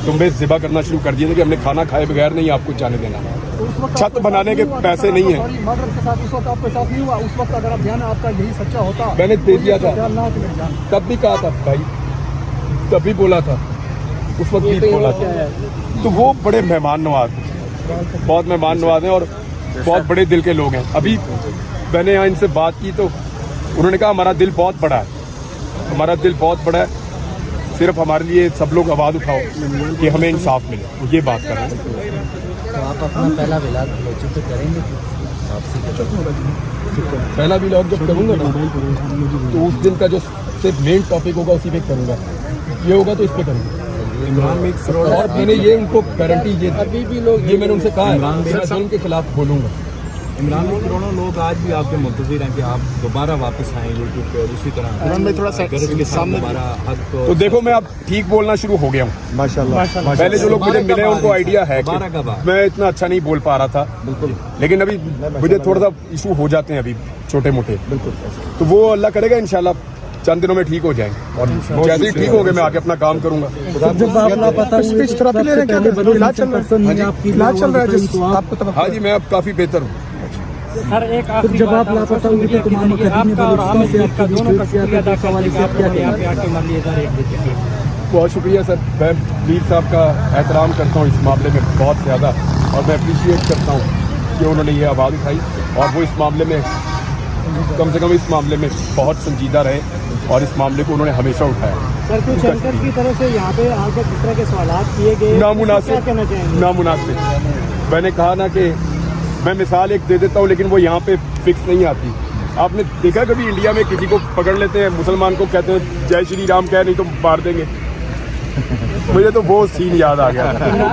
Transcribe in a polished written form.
تم بھی ذبح کرنا شروع کر دیا تھا کہ ہم نے کھانا کھائے بغیر نہیں آپ کو جانے دینا. چھت بنانے کے پیسے نہیں ہیں. میں نے دے دیا تھا, تب بھی کہا تھا بھائی, تب بھی بولا تھا, اس وقت بھی بولا تھا. تو وہ بڑے مہمان نواز, بہت مہمان نواز ہیں اور بہت بڑے دل کے لوگ ہیں. ابھی میں نے یہاں ان سے بات کی تو انہوں نے کہا ہمارا دل بہت بڑا ہے, ہمارا دل بہت بڑا ہے, صرف ہمارے لیے سب لوگ آواز اٹھاؤ کہ ہمیں انصاف ملے. یہ بات کر رہے ہیں. تو آپ اپنا پہلا ولاگ پہ کریں گے, پہلا بھی لاگ جب کروں گا نا تو اس دن کا جو صرف مین ٹاپک ہوگا اسی پہ کروں گا. یہ ہوگا تو اس پہ کروں گا. اور میں نے یہ ان کو گارنٹی یہ میں نے ان سے کہا ہے میں ظلم کے خلاف بولوں گا. عمران بھائی, کروڑوں لوگ آج بھی آپ کے منتظر ہیں کہ آپ دوبارہ واپس آئیں یوٹیوب پہ, اور اسی طرح عمران بھائی تھوڑا سامنے تو دیکھو میں اب ٹھیک بولنا شروع ہو گیا ہوں ماشاءاللہ. پہلے جو لوگ مجھے ملے ان کو آئیڈیا ہے کہ میں اتنا اچھا نہیں بول پا رہا تھا, لیکن ابھی مجھے تھوڑا سا ایشو ہو جاتے ہیں ابھی چھوٹے موٹے. تو وہ اللہ کرے گا انشاءاللہ چند دنوں میں ٹھیک ہو جائیں گے, اور جیسے ہی ٹھیک ہو گئے میں آگے اپنا کام کروں گا. ہاں جی میں اب کافی بہتر ہوں. سر ایک آخری بات آپ کا اور عامر صاحب کا دونوں کا شکریہ ادا کرنے کا آپ کو یہاں پہ آ کے ہمارے لیے بہت شکریہ سر. میں ویر صاحب کا احترام کرتا ہوں اس معاملے میں بہت زیادہ, اور میں اپریشیٹ کرتا ہوں کہ انہوں نے یہ آواز اٹھائی اور وہ اس معاملے میں کم سے کم اس معاملے میں بہت سنجیدہ رہے, اور اس معاملے کو انہوں نے ہمیشہ اٹھایا. سر کچھ شرکت کی طرف سے یہاں پہ آ کر کس طرح کے سوالات کیے گئے نامناسب. میں نے کہا نا کہ میں مثال ایک دے دیتا ہوں لیکن وہ یہاں پہ فکس نہیں آتی. آپ نے دیکھا کبھی انڈیا میں کسی کو پکڑ لیتے ہیں, مسلمان کو کہتے ہیں جے شری رام کہہ نہیں تو مار دیں گے. مجھے تو وہ سین یاد آ گیا.